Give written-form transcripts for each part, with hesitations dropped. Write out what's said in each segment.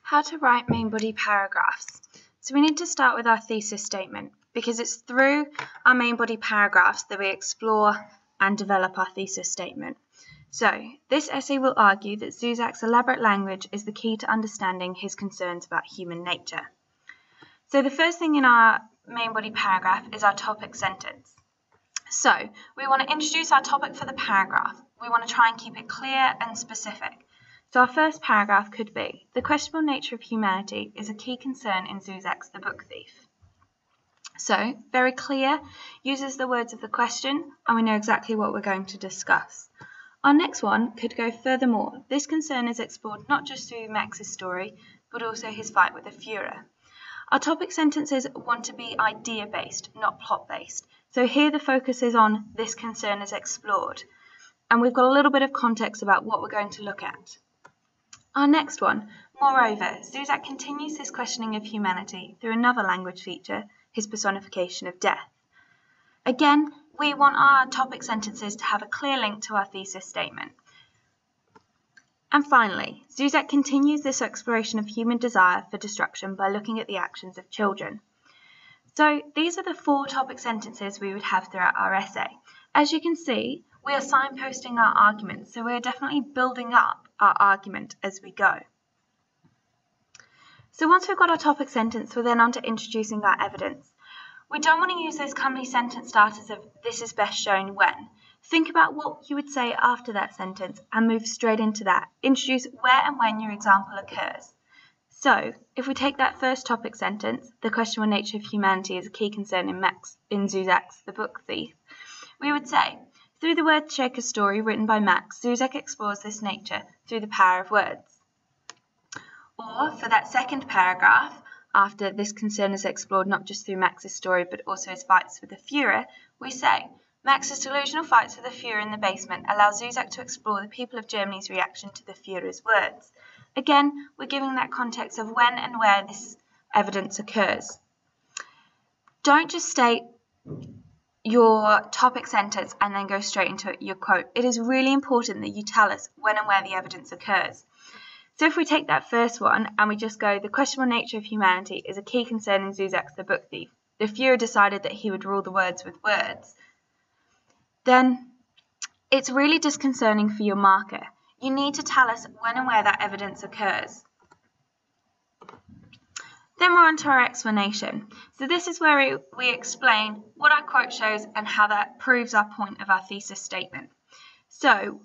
How to write main body paragraphs. So we need to start with our thesis statement because it's through our main body paragraphs that we explore and develop our thesis statement. So this essay will argue that Zuzak's elaborate language is the key to understanding his concerns about human nature. So the first thing in our main body paragraph is our topic sentence. So we want to introduce our topic for the paragraph. We want to try and keep it clear and specific. So our first paragraph could be, the questionable nature of humanity is a key concern in Zuzak's The Book Thief. So, very clear, uses the words of the question, and we know exactly what we're going to discuss. Our next one could go furthermore. This concern is explored not just through Max's story, but also his fight with the Führer. Our topic sentences want to be idea-based, not plot-based. So here the focus is on this concern is explored. And we've got a little bit of context about what we're going to look at. Our next one, moreover, Zuzak continues this questioning of humanity through another language feature, his personification of death. Again, we want our topic sentences to have a clear link to our thesis statement. And finally, Zuzak continues this exploration of human desire for destruction by looking at the actions of children. So these are the 4 topic sentences we would have throughout our essay. As you can see, we are signposting our arguments, so we're definitely building up our argument as we go. So once we've got our topic sentence, we're then on to introducing our evidence. We don't want to use those company sentence starters of this is best shown when. Think about what you would say after that sentence and move straight into that. Introduce where and when your example occurs. So, if we take that first topic sentence, the questionable nature of humanity is a key concern in Zuzak's The Book Thief, we would say, through the Word Shaker story written by Max, Zuzak explores this nature through the power of words. Or, for that second paragraph, after this concern is explored not just through Max's story but also his fights with the Führer, we say, Max's delusional fights with the Führer in the basement allow Zuzak to explore the people of Germany's reaction to the Führer's words. Again, we're giving that context of when and where this evidence occurs. Don't just state your topic sentence and then go straight into your quote. It is really important that you tell us when and where the evidence occurs. So if we take that first one and we just go, the questionable nature of humanity is a key concern in Zuzak's The Book Thief. The Führer decided that he would rule the words with words. Then it's really disconcerting for your marker. You need to tell us when and where that evidence occurs. Then we're on to our explanation. So this is where we explain what our quote shows and how that proves our point of our thesis statement. So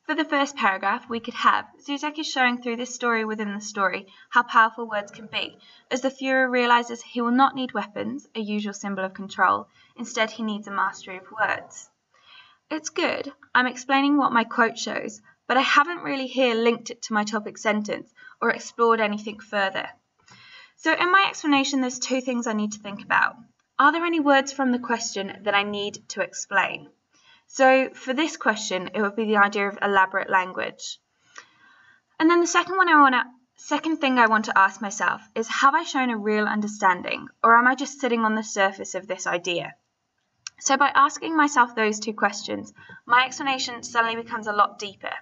for the first paragraph, we could have, Zuzak is showing through this story within the story how powerful words can be, as the Führer realizes he will not need weapons, a usual symbol of control. Instead, he needs a mastery of words. It's good. I'm explaining what my quote shows, but I haven't really here linked it to my topic sentence or explored anything further. So in my explanation, there's 2 things I need to think about. Are there any words from the question that I need to explain? So for this question, it would be the idea of elaborate language. And then the second thing I want to ask myself is, have I shown a real understanding, or am I just sitting on the surface of this idea? So by asking myself those 2 questions, my explanation suddenly becomes a lot deeper.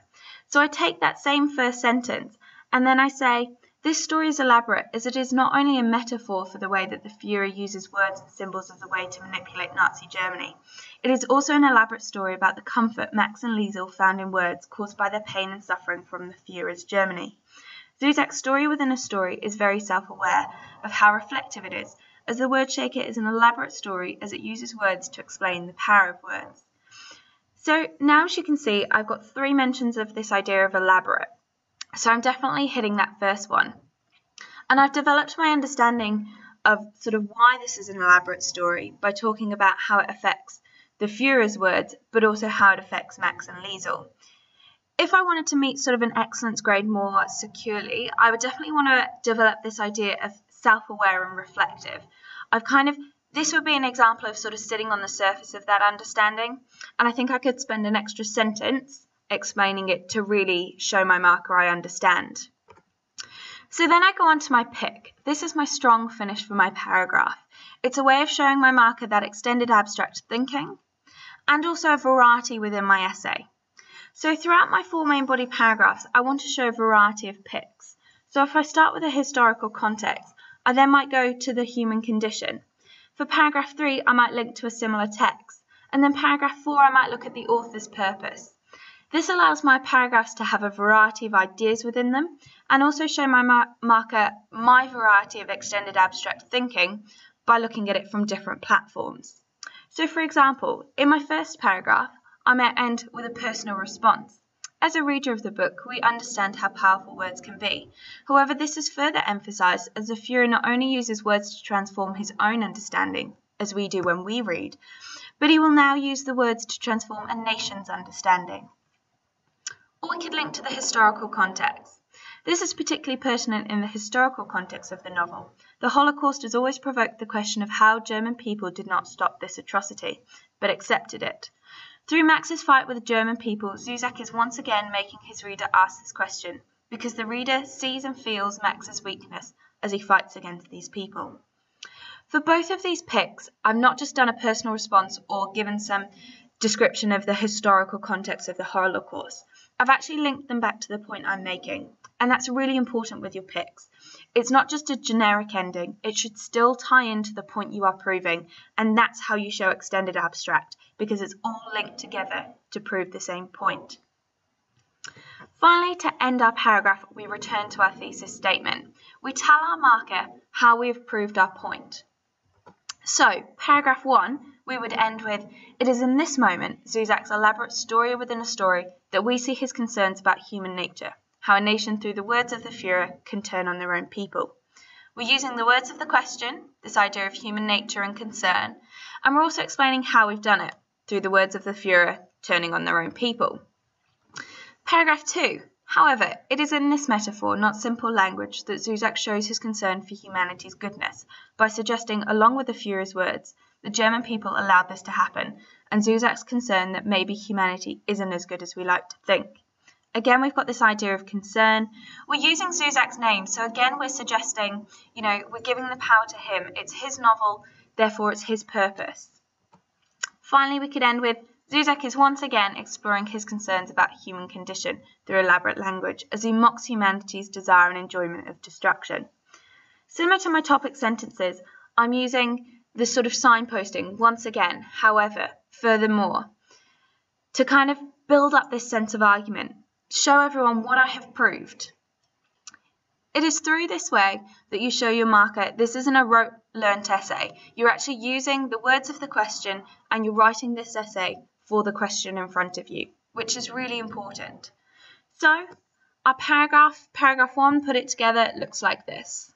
So I take that same first sentence and then I say, this story is elaborate as it is not only a metaphor for the way that the Führer uses words and symbols as a way to manipulate Nazi Germany. It is also an elaborate story about the comfort Max and Liesel found in words caused by their pain and suffering from the Führer's Germany. Zuzak's story within a story is very self-aware of how reflective it is, as the Word Shaker is an elaborate story as it uses words to explain the power of words. So now, as you can see, I've got 3 mentions of this idea of elaborate. So I'm definitely hitting that first one. And I've developed my understanding of sort of why this is an elaborate story by talking about how it affects the Führer's words, but also how it affects Max and Liesel. If I wanted to meet sort of an excellence grade more securely, I would definitely want to develop this idea of self-aware and reflective. This would be an example of sort of sitting on the surface of that understanding, and I think I could spend an extra sentence explaining it to really show my marker I understand. So then I go on to my pick. This is my strong finish for my paragraph. It's a way of showing my marker that extended abstract thinking and also a variety within my essay. So throughout my 4 main body paragraphs, I want to show a variety of picks. So if I start with a historical context, I then might go to the human condition. For paragraph 3, I might link to a similar text, and then paragraph 4, I might look at the author's purpose. This allows my paragraphs to have a variety of ideas within them, and also show my marker my variety of extended abstract thinking by looking at it from different platforms. So for example, in my first paragraph, I might end with a personal response. As a reader of the book, we understand how powerful words can be. However, this is further emphasized as the Führer not only uses words to transform his own understanding, as we do when we read, but he will now use the words to transform a nation's understanding. Or we could link to the historical context. This is particularly pertinent in the historical context of the novel. The Holocaust has always provoked the question of how German people did not stop this atrocity, but accepted it. Through Max's fight with the German people, Zusak is once again making his reader ask this question, because the reader sees and feels Max's weakness as he fights against these people. For both of these picks, I've not just done a personal response or given some description of the historical context of the Holocaust. I've actually linked them back to the point I'm making, and that's really important with your picks. It's not just a generic ending, it should still tie into the point you are proving, and that's how you show extended abstract, because it's all linked together to prove the same point. Finally, to end our paragraph, we return to our thesis statement. We tell our marker how we have proved our point. So, paragraph 1, we would end with, it is in this moment, Zusak's elaborate story within a story, that we see his concerns about human nature, how a nation through the words of the Führer can turn on their own people. We're using the words of the question, this idea of human nature and concern, and we're also explaining how we've done it, through the words of the Führer turning on their own people. Paragraph 2. However, it is in this metaphor, not simple language, that Zusak shows his concern for humanity's goodness, by suggesting, along with the Führer's words, the German people allowed this to happen, and Zusak's concern that maybe humanity isn't as good as we like to think. Again, we've got this idea of concern. We're using Zusak's name, so again we're suggesting, we're giving the power to him. It's his novel, therefore it's his purpose. Finally, we could end with, Zusak is once again exploring his concerns about human condition through elaborate language, as he mocks humanity's desire and enjoyment of destruction. Similar to my topic sentences, I'm using this sort of signposting once again, however, furthermore, to kind of build up this sense of argument, show everyone what I have proved. It is through this way that you show your marker this isn't a rote learnt essay. You're actually using the words of the question and you're writing this essay for the question in front of you, which is really important. So our paragraph 1 put it together, looks like this.